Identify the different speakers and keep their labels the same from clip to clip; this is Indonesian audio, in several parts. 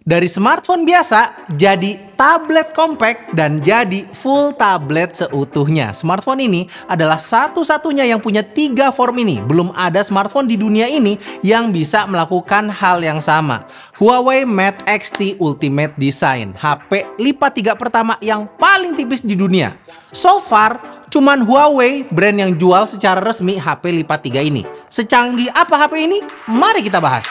Speaker 1: Dari smartphone biasa jadi tablet compact dan jadi full tablet seutuhnya. Smartphone ini adalah satu-satunya yang punya 3 form ini. Belum ada smartphone di dunia ini yang bisa melakukan hal yang sama. Huawei Mate X-T Ultimate Design, HP lipat 3 pertama yang paling tipis di dunia. So far, cuman Huawei brand yang jual secara resmi HP lipat 3 ini. Secanggih apa HP ini? Mari kita bahas.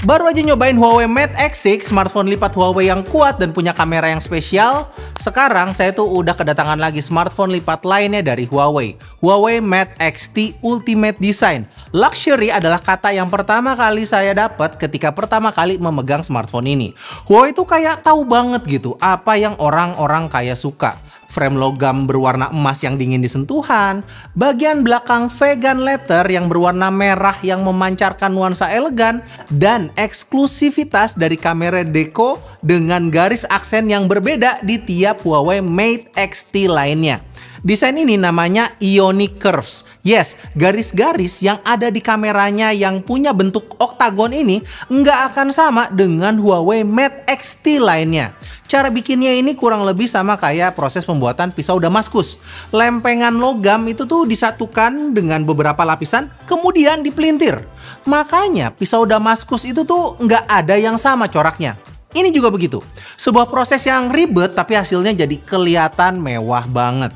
Speaker 1: Baru aja nyobain Huawei Mate X6, smartphone lipat Huawei yang kuat dan punya kamera yang spesial. Sekarang saya tuh udah kedatangan lagi smartphone lipat lainnya dari Huawei. Huawei Mate X-T Ultimate Design. Luxury adalah kata yang pertama kali saya dapat ketika pertama kali memegang smartphone ini. Huawei tuh kayak tahu banget gitu apa yang orang-orang kaya suka. Frame logam berwarna emas yang dingin di sentuhan, bagian belakang vegan leather yang berwarna merah yang memancarkan nuansa elegan, dan eksklusivitas dari kamera deco dengan garis aksen yang berbeda di tiap Huawei Mate X-T lainnya. Desain ini namanya Ionic Curves. Yes, garis-garis yang ada di kameranya yang punya bentuk oktagon ini nggak akan sama dengan Huawei Mate X-T lainnya. Cara bikinnya ini kurang lebih sama kayak proses pembuatan pisau Damaskus. Lempengan logam itu tuh disatukan dengan beberapa lapisan, kemudian dipelintir. Makanya pisau Damaskus itu tuh nggak ada yang sama coraknya. Ini juga begitu. Sebuah proses yang ribet tapi hasilnya jadi kelihatan mewah banget.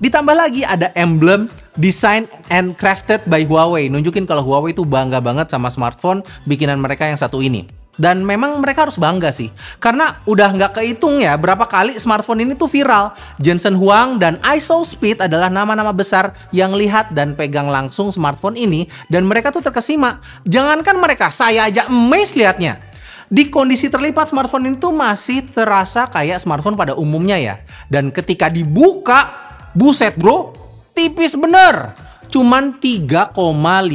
Speaker 1: Ditambah lagi ada emblem Design and Crafted by Huawei. Nunjukin kalau Huawei itu bangga banget sama smartphone bikinan mereka yang satu ini. Dan memang mereka harus bangga sih. Karena udah nggak kehitung ya berapa kali smartphone ini tuh viral. Jensen Huang dan ISOSpeed adalah nama-nama besar yang lihat dan pegang langsung smartphone ini. Dan mereka tuh terkesima. Jangankan mereka, saya aja amazed liatnya. Di kondisi terlipat smartphone ini tuh masih terasa kayak smartphone pada umumnya ya. Dan ketika dibuka, buset bro, tipis bener. Cuman 3,5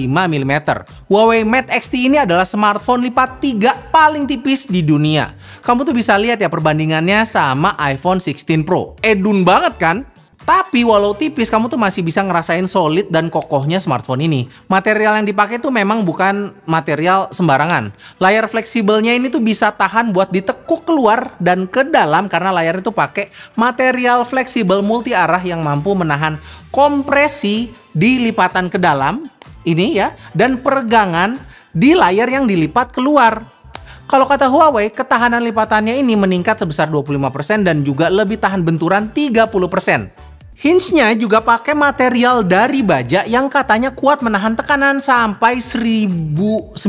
Speaker 1: mm. Huawei Mate X-T ini adalah smartphone lipat 3 paling tipis di dunia. Kamu tuh bisa lihat ya perbandingannya sama iPhone 16 Pro. Edun banget kan? Tapi walau tipis, kamu tuh masih bisa ngerasain solid dan kokohnya smartphone ini. Material yang dipakai tuh memang bukan material sembarangan. Layar fleksibelnya ini tuh bisa tahan buat ditekuk keluar dan ke dalam karena layar itu pakai material fleksibel multi arah yang mampu menahan kompresi di lipatan ke dalam ini ya, dan peregangan di layar yang dilipat keluar. Kalau kata Huawei, ketahanan lipatannya ini meningkat sebesar 25% dan juga lebih tahan benturan 30%. Hinge-nya juga pakai material dari baja yang katanya kuat menahan tekanan sampai 1900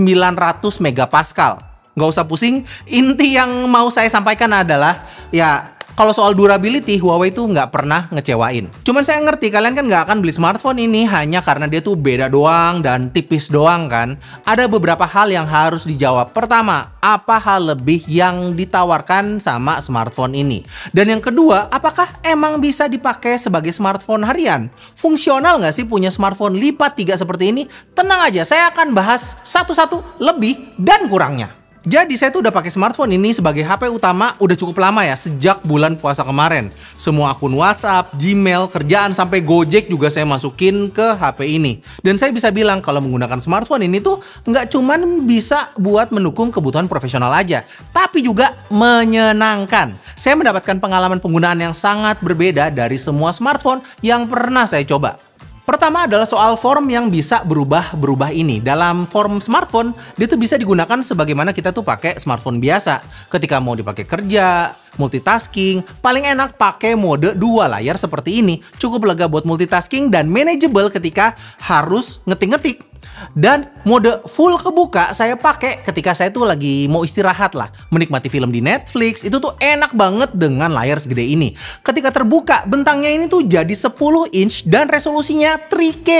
Speaker 1: megapascal. Nggak usah pusing, inti yang mau saya sampaikan adalah ya, kalau soal durability, Huawei tuh nggak pernah ngecewain. Cuman saya ngerti, kalian kan nggak akan beli smartphone ini hanya karena dia tuh beda doang dan tipis doang kan. Ada beberapa hal yang harus dijawab. Pertama, apa hal lebih yang ditawarkan sama smartphone ini? Dan yang kedua, apakah emang bisa dipakai sebagai smartphone harian? Fungsional nggak sih punya smartphone lipat 3 seperti ini? Tenang aja, saya akan bahas satu-satu lebih dan kurangnya. Jadi saya tuh udah pakai smartphone ini sebagai HP utama udah cukup lama ya, sejak bulan puasa kemarin. Semua akun WhatsApp, Gmail, kerjaan, sampai Gojek juga saya masukin ke HP ini. Dan saya bisa bilang kalau menggunakan smartphone ini tuh nggak cuman bisa buat mendukung kebutuhan profesional aja, tapi juga menyenangkan. Saya mendapatkan pengalaman penggunaan yang sangat berbeda dari semua smartphone yang pernah saya coba. Pertama adalah soal form yang bisa berubah-berubah ini. Dalam form smartphone, dia tuh bisa digunakan sebagaimana kita tuh pakai smartphone biasa. Ketika mau dipakai kerja, multitasking, paling enak pakai mode 2 layar seperti ini. Cukup lega buat multitasking dan manageable ketika harus ngetik-ngetik. Dan mode full kebuka saya pakai ketika saya tuh lagi mau istirahat lah, menikmati film di Netflix. Itu tuh enak banget dengan layar segede ini. Ketika terbuka, bentangnya ini tuh jadi 10 inch dan resolusinya 3K.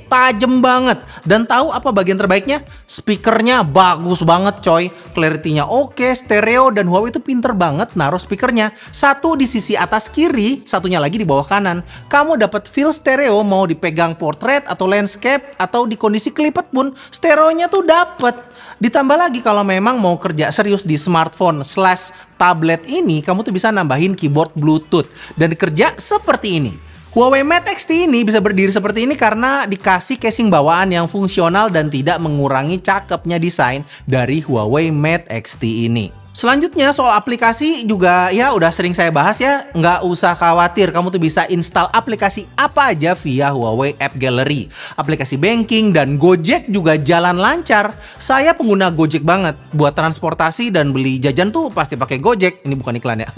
Speaker 1: Tajam banget. Dan tahu apa bagian terbaiknya? Speakernya bagus banget coy. Clarity-nya oke, stereo, dan Huawei itu pinter banget naruh speakernya. Satu di sisi atas kiri, satunya lagi di bawah kanan. Kamu dapat feel stereo mau dipegang portrait atau landscape atau di kondisi kelipet pun stereonya tuh dapet. Ditambah lagi kalau memang mau kerja serius di smartphone/tablet ini, kamu tuh bisa nambahin keyboard Bluetooth dan kerja seperti ini. Huawei Mate X-T ini bisa berdiri seperti ini karena dikasih casing bawaan yang fungsional dan tidak mengurangi cakepnya desain dari Huawei Mate X-T ini. Selanjutnya soal aplikasi juga ya udah sering saya bahas ya, nggak usah khawatir, kamu tuh bisa install aplikasi apa aja via Huawei App Gallery. Aplikasi banking dan Gojek juga jalan lancar. Saya pengguna Gojek banget, buat transportasi dan beli jajan tuh pasti pakai Gojek. Ini bukan iklan ya.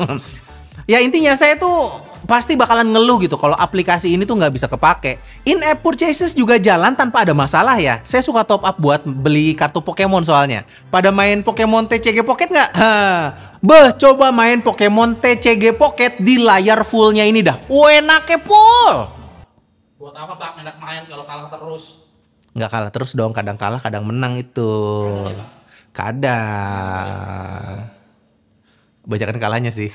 Speaker 1: Ya intinya saya tuh pasti bakalan ngeluh gitu kalau aplikasi ini tuh nggak bisa kepake. In-app purchases juga jalan tanpa ada masalah ya. Saya suka top up buat beli kartu Pokemon soalnya. Pada main Pokemon TCG Pocket nggak? Coba main Pokemon TCG Pocket di layar fullnya ini dah. Enaknya full.
Speaker 2: Buat apa Bang enak main kalau kalah terus?
Speaker 1: Nggak kalah terus dong, kadang kalah kadang menang itu. Kadang. Banyakan kalahnya sih.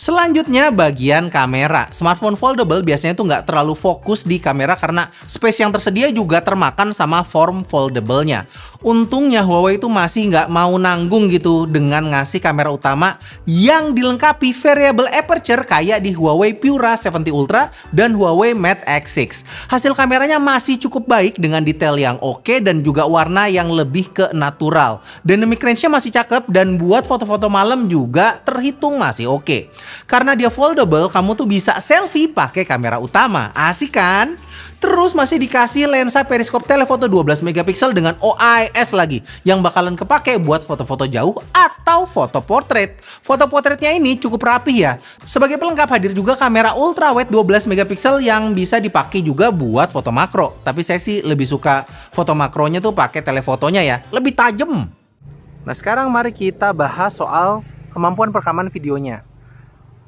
Speaker 1: Selanjutnya bagian kamera. Smartphone foldable biasanya tuh nggak terlalu fokus di kamera karena space yang tersedia juga termakan sama form foldable-nya. Untungnya Huawei itu masih nggak mau nanggung gitu dengan ngasih kamera utama yang dilengkapi variable aperture kayak di Huawei Pura 70 Ultra dan Huawei Mate X6. Hasil kameranya masih cukup baik dengan detail yang oke dan juga warna yang lebih ke natural. Dynamic range-nya masih cakep dan buat foto-foto malam juga terhitung masih oke. Karena dia foldable, kamu tuh bisa selfie pakai kamera utama. Asik kan? Terus masih dikasih lensa periskop telefoto 12 megapiksel dengan OIS lagi yang bakalan kepake buat foto-foto jauh atau foto portrait. Foto portraitnya ini cukup rapih ya. Sebagai pelengkap hadir juga kamera ultra wide 12 megapiksel yang bisa dipakai juga buat foto makro. Tapi saya sih lebih suka foto makronya tuh pakai telefotonya ya, lebih tajam. Nah, sekarang mari kita bahas soal kemampuan perekaman videonya.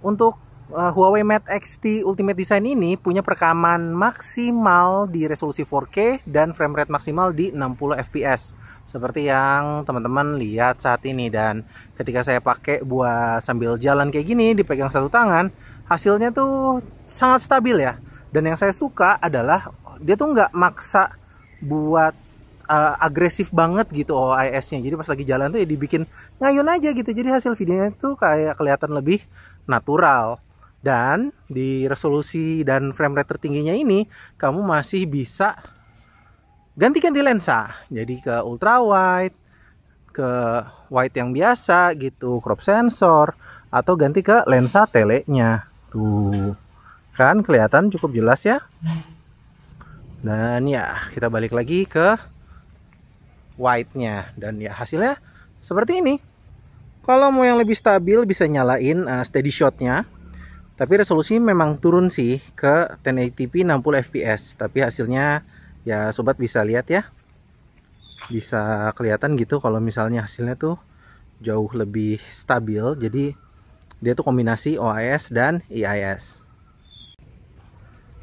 Speaker 1: Untuk Huawei Mate X-T Ultimate Design ini punya perekaman maksimal di resolusi 4K dan frame rate maksimal di 60 fps. Seperti yang teman-teman lihat saat ini. Dan ketika saya pakai buat sambil jalan kayak gini, dipegang satu tangan, hasilnya tuh sangat stabil ya. Dan yang saya suka adalah dia tuh nggak maksa buat agresif banget gitu OIS-nya. Jadi pas lagi jalan tuh ya dibikin ngayun aja gitu. Jadi hasil videonya tuh kayak kelihatan lebih natural. Dan di resolusi dan frame rate tertingginya ini kamu masih bisa ganti-ganti lensa. Jadi ke ultra wide, ke wide yang biasa gitu, crop sensor, atau ganti ke lensa telenya. Tuh kan kelihatan cukup jelas ya. Dan ya kita balik lagi ke wide-nya. Dan ya hasilnya seperti ini. Kalau mau yang lebih stabil bisa nyalain steady shot-nya. Tapi resolusi memang turun sih ke 1080p 60 fps. Tapi hasilnya ya sobat bisa lihat ya. Bisa kelihatan gitu kalau misalnya hasilnya tuh jauh lebih stabil. Jadi dia tuh kombinasi OIS dan EIS.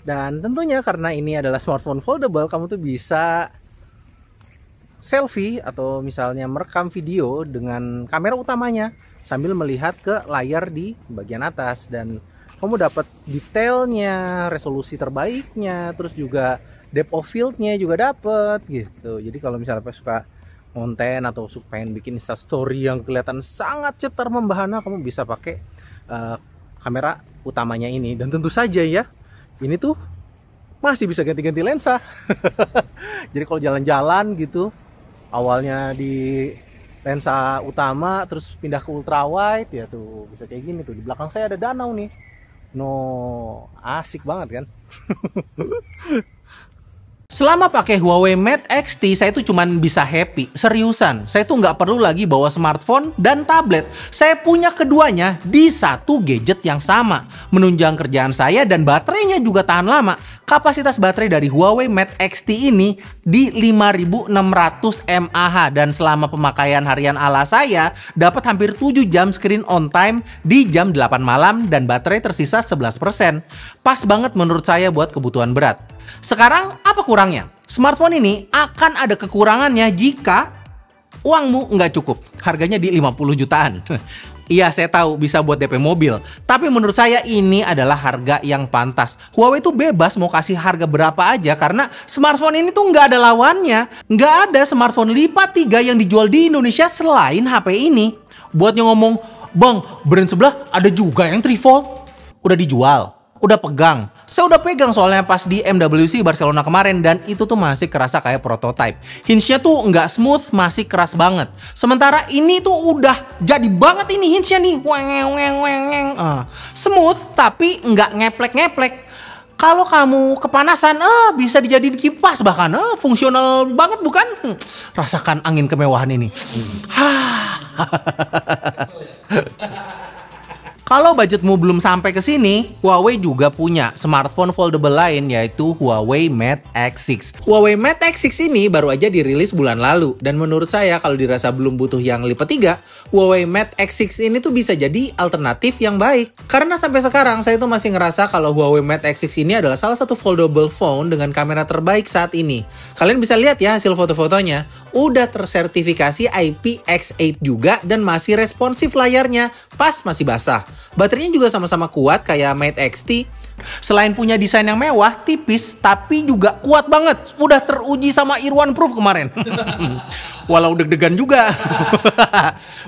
Speaker 1: Dan tentunya karena ini adalah smartphone foldable, kamu tuh bisa selfie atau misalnya merekam video dengan kamera utamanya sambil melihat ke layar di bagian atas, dan kamu dapat detailnya, resolusi terbaiknya, terus juga depth of field-nya juga dapat gitu. Jadi kalau misalnya suka konten atau suka pengen bikin instastory yang kelihatan sangat cetar membahana, kamu bisa pakai kamera utamanya ini. Dan tentu saja ya, ini tuh masih bisa ganti-ganti lensa. Jadi kalau jalan-jalan gitu, awalnya di lensa utama terus pindah ke ultra wide ya tuh bisa kayak gini tuh. Di belakang saya ada danau nih. Asik banget kan. Selama pakai Huawei Mate X-T, saya tuh cuman bisa happy. Seriusan, saya tuh nggak perlu lagi bawa smartphone dan tablet. Saya punya keduanya di satu gadget yang sama. Menunjang kerjaan saya dan baterainya juga tahan lama. Kapasitas baterai dari Huawei Mate X-T ini di 5600 mAh. Dan selama pemakaian harian ala saya, dapat hampir 7 jam screen on time di jam 8 malam dan baterai tersisa 11%. Pas banget menurut saya buat kebutuhan berat. Sekarang apa kurangnya? Smartphone ini akan ada kekurangannya jika uangmu nggak cukup. Harganya di 50 jutaan. Iya, saya tahu bisa buat DP mobil. Tapi menurut saya ini adalah harga yang pantas. Huawei itu bebas mau kasih harga berapa aja karena smartphone ini tuh nggak ada lawannya. Nggak ada smartphone lipat 3 yang dijual di Indonesia selain HP ini. Buat yang ngomong, "Bang, brand sebelah ada juga yang trifold." Udah dijual. Udah pegang. Saya udah pegang soalnya pas di MWC Barcelona kemarin dan itu tuh masih kerasa kayak prototype. Hinge-nya tuh nggak smooth, masih keras banget. Sementara ini tuh udah jadi banget ini hinge-nya nih. Smooth tapi nggak ngeplek-ngeplek. Kalau kamu kepanasan, bisa dijadiin kipas bahkan, fungsional banget bukan? Rasakan angin kemewahan ini. Kalau budgetmu belum sampai ke sini, Huawei juga punya smartphone foldable lain yaitu Huawei Mate X6. Huawei Mate X6 ini baru aja dirilis bulan lalu dan menurut saya kalau dirasa belum butuh yang lipat 3, Huawei Mate X6 ini tuh bisa jadi alternatif yang baik. Karena sampai sekarang saya tuh masih ngerasa kalau Huawei Mate X6 ini adalah salah satu foldable phone dengan kamera terbaik saat ini. Kalian bisa lihat ya hasil foto-fotonya, udah tersertifikasi IPX8 juga dan masih responsif layarnya pas masih basah. Baterainya juga sama-sama kuat kayak Mate XT. Selain punya desain yang mewah, tipis, tapi juga kuat banget. Udah teruji sama Irwan Proof kemarin. Walau deg-degan juga.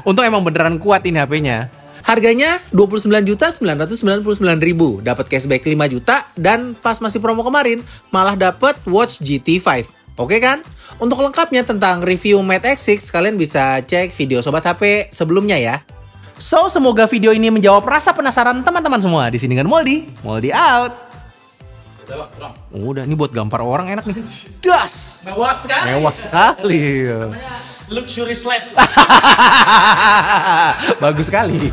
Speaker 1: Untung emang beneran kuat ini HP-nya. Harganya 29.999.000, dapat cashback 5 juta dan pas masih promo kemarin malah dapat Watch GT5. Oke kan? Untuk lengkapnya tentang review Mate X6 kalian bisa cek video Sobat HP sebelumnya ya. So, semoga video ini menjawab rasa penasaran teman-teman semua. Di sini dengan Moldy. Moldy out. Udah, ini buat gampar orang enak nih. Das.
Speaker 2: Mewah sekali.
Speaker 1: Mewah sekali.
Speaker 2: Namanya luxury slab.
Speaker 1: Bagus sekali.